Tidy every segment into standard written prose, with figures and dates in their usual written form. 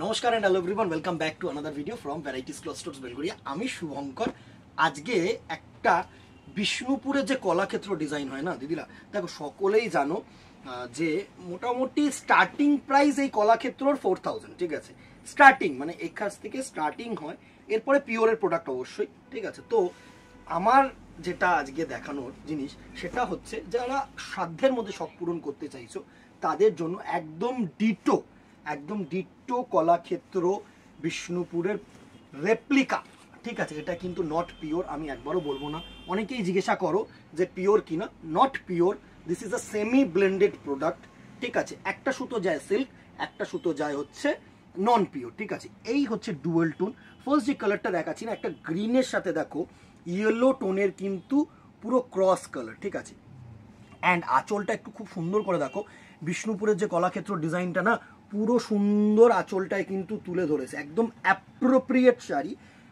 নমস্কার and hello everyone, welcome back to another video from varieties cloth stores Belgharia. আমি শুভঙ্কর। আজকে একটা বিষ্ণুপুরের যে কলাক্ষেত্র ডিজাইন হয় না দিদিরা, দেখো সকলেই জানো যে মোটামুটি স্টার্টিং প্রাইস এই কলাক্ষেত্রর 4000, ঠিক আছে? স্টার্টিং মানে এক কাছ থেকে স্টার্টিং হয়, এরপরে পিওরের প্রোডাক্ট অবশ্যই, ঠিক আছে? তো আমার যেটা আজকে দেখানোর জিনিস সেটা হচ্ছে যারা সাধ্যের মধ্যে শখ পূরণ করতে চাইছো তাদের জন্য একদম ডিটো কলাক্ষেত্র বিষ্ণুপুরের রেপ্লিকা, ঠিক আছে? এটা কিন্তু নট পিওর, আমি একবারও বলবো না। অনেকেই জিজ্ঞাসা করো যে পিওর কিনা, not pure. This is a semi blended product, ঠিক আছে? একটা সুতো যায় সিল্ক, একটা সুতো যায় হচ্ছে নন পিওর, ঠিক আছে? এই হচ্ছে ডুয়েল টোন। ফার্স্ট যে কালারটা দেখাচ্ছি না, একটা গ্রিনের সাথে দেখো ইয়েলো টোনের কিন্তু পুরো ক্রস কালার, ঠিক আছে? অ্যান্ড আঁচলটা একটু খুব সুন্দর করে দেখো, বিষ্ণুপুরের যে কলাক্ষেত্র ডিজাইনটা না, পুরো সুন্দর আঁচলটায় কিন্তু তুলে ধরেছে, একদম অ্যাপ্রোপ্রিয়েট শাড়ি।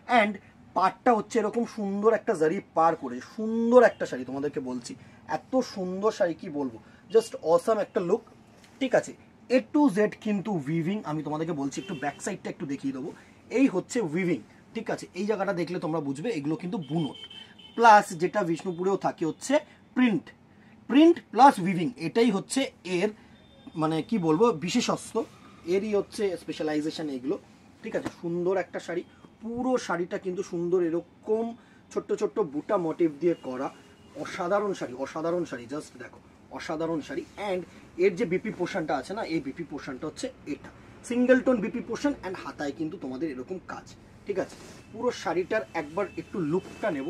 অ্যান্ড পাড়টা হচ্ছে এরকম সুন্দর একটা জারি পার করে, সুন্দর একটা শাড়ি তোমাদেরকে বলছি, এত সুন্দর শাড়ি কি বলবো, জাস্ট অসাম একটা লুক, ঠিক আছে? এ টু জেড কিন্তু উইভিং, আমি তোমাদেরকে বলছি, একটু ব্যাক সাইডটা একটু দেখিয়ে দেবো। এই হচ্ছে উইভিং, ঠিক আছে? এই জায়গাটা দেখলে তোমরা বুঝবে এগুলো কিন্তু বুনট, প্লাস যেটা বিষ্ণুপুরেও থাকে হচ্ছে প্রিন্ট প্লাস উইভিং, এটাই হচ্ছে এর মানে কি বলবো বিশেষত্ব, এরই হচ্ছে স্পেশালাইজেশন এগুলো, ঠিক আছে? সুন্দর একটা শাড়ি, পুরো শাড়িটা কিন্তু সুন্দর এরকম ছোট্ট ছোট্ট বুটা মোটিভ দিয়ে করা, অসাধারণ শাড়ি, জাস্ট দেখো অসাধারণ শাড়ি। অ্যান্ড এর যে বিপি পোর্শনটা আছে না, এই বিপি পোর্শনটা হচ্ছে এটা single tone BP portion, and হাতায় কিন্তু তোমাদের এরকম কাজ, ঠিক আছে? পুরো শাড়িটার একবার একটু লুকটা নেব।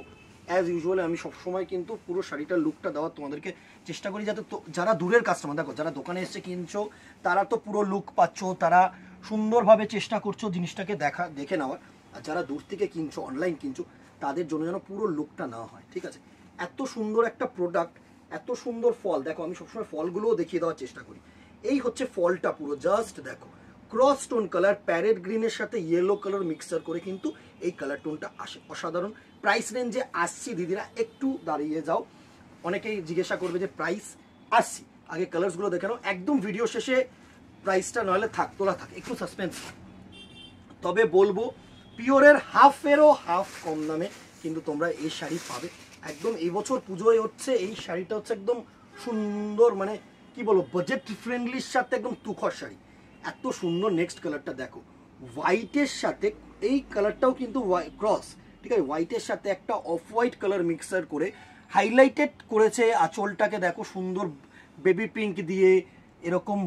অ্যাজ ইউজুয়ালি আমি সবসময় কিন্তু পুরো শাড়িটার লুকটা দেওয়ার তোমাদেরকে চেষ্টা করি, যাতে যারা দূরের কাস্টমার, দেখো যারা দোকানে এসে কিনছো তারা তো পুরো লুক পাচ্ছ, তারা সুন্দরভাবে চেষ্টা করছো জিনিসটাকে দেখে নেওয়ার। আর যারা দূর থেকে কিনছো, অনলাইন কিনছো, তাদের জন্য যেন পুরো লুকটা নেওয়া হয়, ঠিক আছে? এত সুন্দর একটা প্রোডাক্ট, এত সুন্দর ফল, দেখো আমি সবসময় ফলগুলোও দেখিয়ে দেওয়ার চেষ্টা করি। এই হচ্ছে ফলটা পুরো, জাস্ট দেখো ক্রস টোন কালার, প্যারেট গ্রিনের সাথে ইয়েলো কালার মিক্সার করে কিন্তু এই কালার টোনটা আসে, অসাধারণ। প্রাইস রেঞ্জে আসছি দিদিরা, একটু দাঁড়িয়ে যাও, অনেকেই জিজ্ঞাসা করবে যে প্রাইস আসছি, আগে কালার্সগুলো দেখে নাও, একদম ভিডিও শেষে প্রাইসটা নইলে তোলা থাকে, একটু সাসপেন্স। তবে বলবো পিওরের হাফেরও হাফ কম দামে কিন্তু তোমরা এই শাড়ি পাবে। একদম এই বছর পুজোয় হচ্ছে এই শাড়িটা হচ্ছে একদম সুন্দর, মানে কি বলবো, বাজেট ফ্রেন্ডলির সাথে একদম তুখর শাড়ি, এত সুন্দর। নেক্সট কালারটা দেখো, হোয়াইটের সাথে, এই কালারটাও কিন্তু ক্রস, ঠিক আছে? হোয়াইটের সাথে একটা অফ হোয়াইট কালার মিক্সার করে হাইলাইটেড করেছে আঁচলটাকে, দেখো সুন্দর বেবি পিঙ্ক দিয়ে এরকম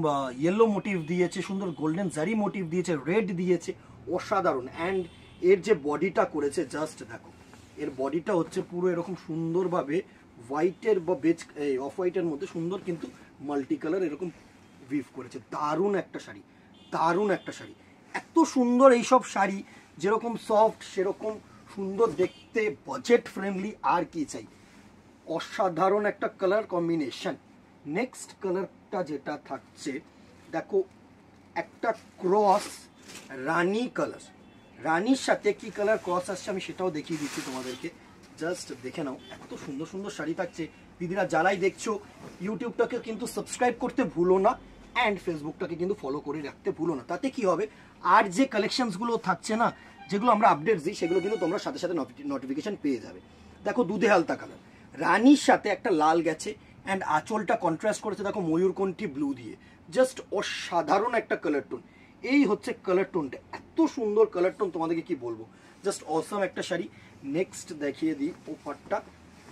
ইয়েলো মোটিভ দিয়েছে, সুন্দর গোল্ডেন জারি মোটিভ দিয়েছে, রেড দিয়েছে, অসাধারণ। অ্যান্ড এর যে বডিটা করেছে, জাস্ট দেখো, এর বডিটা হচ্ছে পুরো এরকম সুন্দরভাবে হোয়াইটের বা বেজ অফ হোয়াইটের মধ্যে সুন্দর কিন্তু মাল্টি কালার এরকম উইভ করেছে। দারুণ একটা শাড়ি, দারুণ একটা শাড়ি, এত সুন্দর এইসব শাড়ি, যেরকম সফট সেরকম সুন্দর দেখতে, বাজেট ফ্রেন্ডলি, আর কি চাই? অসাধারণ একটা কালার কম্বিনেশন। নেক্সট কালারটা যেটা থাকছে দেখো, একটা ক্রস রানী কালার, রানীর সাথে কি কালার ক্রস আসছে আমি সেটাও দেখিয়ে দিচ্ছি তোমাদেরকে, জাস্ট দেখে নাও। এত সুন্দর সুন্দর শাড়ি থাকছে দিদিরা, যারাই দেখছো ইউটিউবটাকে কিন্তু সাবস্ক্রাইব করতে ভুলো না, অ্যান্ড ফেসবুকটাকে কিন্তু ফলো করে রাখতে ভুলো না। তাতে কি হবে, আর যে কালেকশনসগুলো থাকছে না, যেগুলো আমরা আপডেট দিই, সেগুলো কিন্তু তোমরা সাথে সাথে নোটিফিকেশন পেয়ে যাবে। দেখো দুধে হালতা কালার, রানীর সাথে একটা লাল গেছে, অ্যান্ড আঁচলটা কন্ট্রাস্ট করেছে দেখো ময়ূরকণ্ঠী ব্লু দিয়ে, জাস্ট অসাধারণ একটা কালার টোন। এই হচ্ছে কালার টোনটা, এত সুন্দর কালার টোন, তোমাদেরকে কি বলবো, জাস্ট অসাম একটা শাড়ি। নেক্সট দেখিয়ে দিই ওপারটা,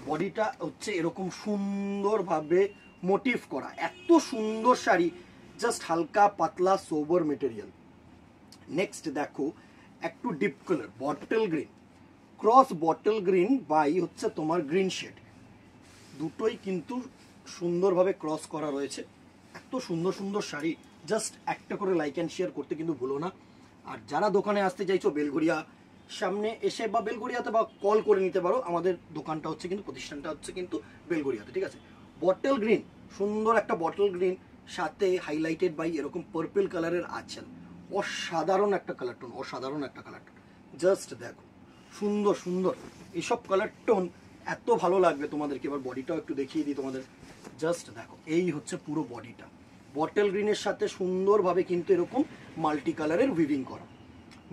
বডিটা হচ্ছে এরকম সুন্দরভাবে মোটিভ করা, এত সুন্দর শাড়ি, জাস্ট হালকা পাতলা সোবার মেটেরিয়াল। নেক্সট দেখো একটু deep colour, bottle green, cross bottle green by হচ্ছে তোমার গ্রিন শেড, দুটোই কিন্তু সুন্দরভাবে ক্রস করা রয়েছে। এত সুন্দর সুন্দর শাড়ি, জাস্ট একটা করে লাইক অ্যান্ড শেয়ার করতে কিন্তু ভুলো না। আর যারা দোকানে আসতে চাইছো বেলঘড়িয়া সামনে এসে বা বেলঘড়িয়াতে বা কল করে নিতে পারো, আমাদের দোকানটা হচ্ছে কিন্তু, প্রতিষ্ঠানটা হচ্ছে কিন্তু বেলঘড়িয়াতে, ঠিক আছে? বটল গ্রিন, সুন্দর একটা বটল গ্রিন সাথে হাইলাইটেড বাই এরকম পার্পল কালারের আছেন, অসাধারণ একটা কালার টোন, অসাধারণ একটা কালার টোন, জাস্ট দেখো সুন্দর সুন্দর এইসব কালার টোন, এত ভালো লাগবে তোমাদেরকে। এবার বডিটাও একটু দেখিয়ে দিই তোমাদের, জাস্ট দেখো, এই হচ্ছে পুরো বডিটা, বটল গ্রিনের সাথে সুন্দরভাবে কিন্তু এরকম মাল্টি কালারের উইভিং করা।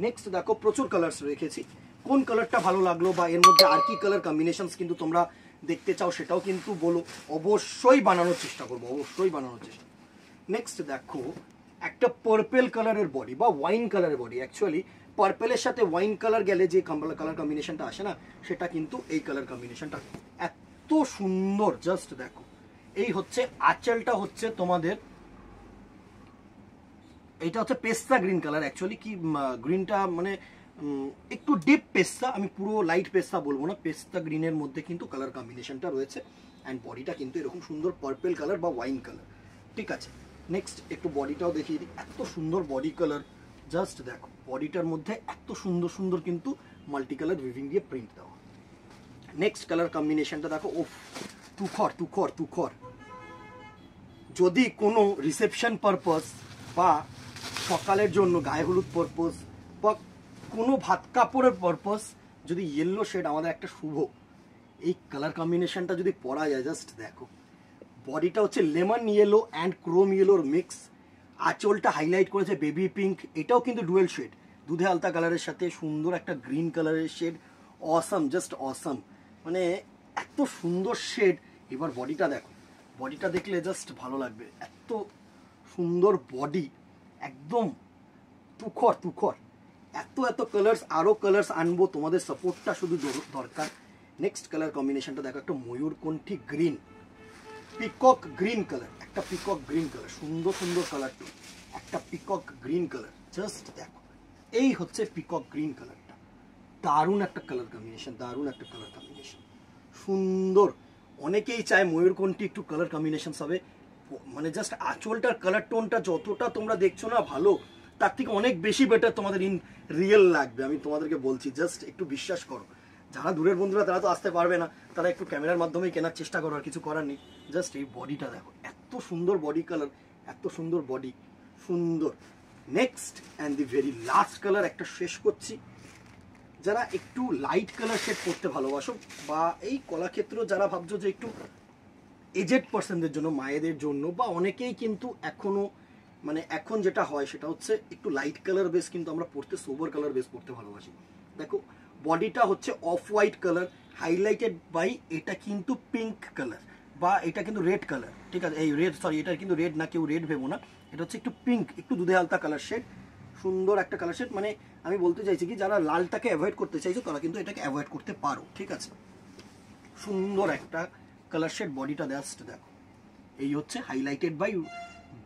নেক্সট দেখো প্রচুর কালার্স রেখেছি, কোন কালারটা ভালো লাগলো বা এর মধ্যে আর কি কালার কম্বিনেশনস কিন্তু তোমরা দেখতে চাও সেটাও কিন্তু বলো, অবশ্যই বানানোর চেষ্টা করবো, অবশ্যই বানানোর চেষ্টা। নেক্সট দেখো একটা পার্পেল কালারের বডি বা ওয়াইন কালারের বডি, অ্যাকচুয়ালি পার্পেলের সাথে ওয়াইন কালার গেলে যে কালার কম্বিনেশনটা আসে না, সেটা কিন্তু এই কালার কম্বিনেশনটা এত সুন্দর। জাস্ট দেখো, এই হচ্ছে আঁচলটা হচ্ছে তোমাদের, এটা হচ্ছে পেস্তা গ্রিন কালার। অ্যাকচুয়ালি কি গ্রিনটা মানে একটু ডিপ পেস্তা, আমি পুরো লাইট পেস্তা বলবো না, পেস্তা গ্রিনের মধ্যে কিন্তু কালার কম্বিনেশনটা রয়েছে। অ্যান্ড বডিটা কিন্তু এরকম সুন্দর পার্পেল কালার বা ওয়াইন কালার, ঠিক আছে। নেক্সট একটু বডিটাও দেখিয়ে দিই, এত সুন্দর বডি কালার। জাস্ট দেখো বডিটার মধ্যে এত সুন্দর সুন্দর কিন্তু মাল্টি কালার উইভিং দিয়ে প্রিন্ট দেওয়া। নেক্সট কালার কম্বিনেশনটা দেখো, ওফ তুখর তুখর তুখর। যদি কোনো রিসেপশন পারপাস বা সকালের জন্য গায়ে হলুদ পারপাস বা কোনো ভাত কাপড়ের পারপাস, যদি ইয়েলো শেড আমাদের একটা শুভ, এই কালার কম্বিনেশনটা যদি পরা যায়, জাস্ট দেখো বডিটা হচ্ছে লেমন ইয়েলো অ্যান্ড ক্রোম ইয়েলোর মিক্স, আঁচলটা হাইলাইট করেছে বেবি পিঙ্ক, এটাও কিন্তু ডুয়েল শেড, দুধে আলতা কালারের সাথে সুন্দর একটা গ্রিন কালারের শেড, অসাম, জাস্ট অসাম, মানে এত সুন্দর শেড। এবার বডিটা দেখো, বডিটা দেখলে জাস্ট ভালো লাগবে, এত সুন্দর বডি, একদম তুখর তুখর। এত এত কালার্স, আরও কালার্স আনবো, তোমাদের সাপোর্টটা শুধু দরকার। নেক্সট কালার কম্বিনেশনটা দেখো, একটা ময়ূরকণ্ঠী গ্রিন, পিকক গ্রিন কালার, একটা পিকক গ্রিন কালার, সুন্দর সুন্দর কালারটা, একটা পিকক গ্রিন কালার। জাস্ট দেখো, এই হচ্ছে পিকক গ্রিন কালারটা, দারুণ একটা কালার কম্বিনেশন, দারুণ একটা কালার কম্বিনেশন, সুন্দর। অনেকেই চায় ময়ূরকণ্ঠী একটু কালার কম্বিনেশন হবে, মানে জাস্ট আঁচলটার কালার টোনটা যতটা তোমরা দেখছো না ভালো, তার থেকে অনেক বেশি বেটার তোমাদের ইন রিয়েল লাগবে, আমি তোমাদেরকে বলছি, জাস্ট একটু বিশ্বাস করো। যারা দূরের বন্ধুরা তারা তো আসতে পারবে না, তারা একটু ক্যামেরার মাধ্যমেই কেনার চেষ্টা করো, আর কিছু করার নেই। জাস্ট এই বডিটা দেখো, এত সুন্দর বডি কালার, এত সুন্দর বডি, সুন্দর। Next and the very last colour একটা শেষ করছি, যারা একটু লাইট কালার শেড করতে ভালোবাসো বা এই কলাক্ষেত্র যারা ভাবছো যে একটু এজেড পার্সনদের জন্য, মায়েদের জন্য, বা অনেকেই কিন্তু এখনো মানে এখন যেটা হয় সেটা হচ্ছে একটু লাইট কালার বেস কিন্তু আমরা পড়তে, সোবার কালার বেস পড়তে ভালোবাসি। দেখো বডিটা হচ্ছে off white colour highlighted by, এটা কিন্তু পিঙ্ক কালার বা এটা কিন্তু রেড কালার, ঠিক আছে, এই রেড, সরি এটা কিন্তু রেড না, কেউ রেড ভেবো না, এটা হচ্ছে একটু পিঙ্ক, একটু দুধে আলতা কালার শেড, সুন্দর একটা কালার শেড। মানে আমি বলতে চাইছি কি, যারা লালটাকে অ্যাভয়েড করতে চাইছো তারা কিন্তু এটাকে অ্যাভয়েড করতে পারো, ঠিক আছে। সুন্দর একটা কালার শেড, বডিটা জাস্ট দেখো, এই হচ্ছে হাইলাইটেড বাই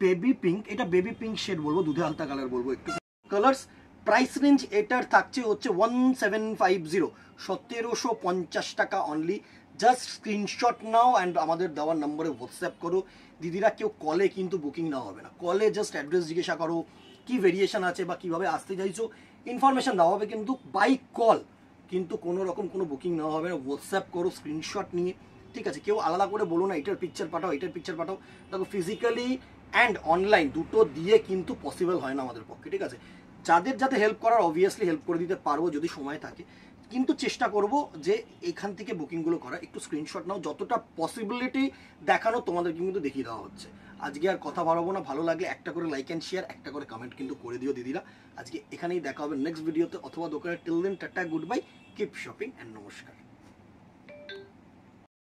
বেবি পিঙ্ক, এটা বেবি পিঙ্ক শেড বলবো, দুধে আলতা কালার বলবো একটু। কালার্স প্রাইস রেঞ্জ এটার থাকছে হচ্ছে 1750, 1750 টাকা only. Just screenshot now and আমাদের দেওয়ার নম্বরে হোয়াটসঅ্যাপ করো। দিদিরা কেউ কলে কিন্তু বুকিং নেওয়া হবে না, কলে জাস্ট অ্যাড্রেস জিজ্ঞাসা করো, কি ভেরিয়েশন আছে বা কিভাবে আসতে চাইছো ইনফরমেশন দেওয়া হবে, কিন্তু বাই কল কিন্তু কোনো রকম কোনো বুকিং নেওয়া হবে না। হোয়াটসঅ্যাপ করো স্ক্রিনশট নিয়ে, ঠিক আছে। কেউ আলাদা করে বলো না এটার পিকচার পাঠাও, এটার পিকচার পাঠাও, দেখো ফিজিক্যালি অ্যান্ড অনলাইন দুটো দিয়ে কিন্তু পসিবল হয় না আমাদের পক্ষে, ঠিক আছে। যাদের যাতে হেল্প করার অবভিয়াসলি হেল্প করে দিতে পারবো যদি সময় থাকে, কিন্তু চেষ্টা করব যে এখান থেকে বুকিংগুলো করা। একটু স্ক্রিনশট নাও, যতটা পসিবিলিটি দেখানো তোমাদেরকে কিন্তু দেখিয়ে দেওয়া হচ্ছে। আজকে আর কথা বাড়াবো না, ভালো লাগলে একটা করে লাইক অ্যান্ড শেয়ার, একটা করে কমেন্ট কিন্তু করে দিও দিদিরা। আজকে এখানেই দেখা হবে নেক্সট ভিডিওতে অথবা দোকানে। Till then tata, good bye, keep shopping and নমস্কার।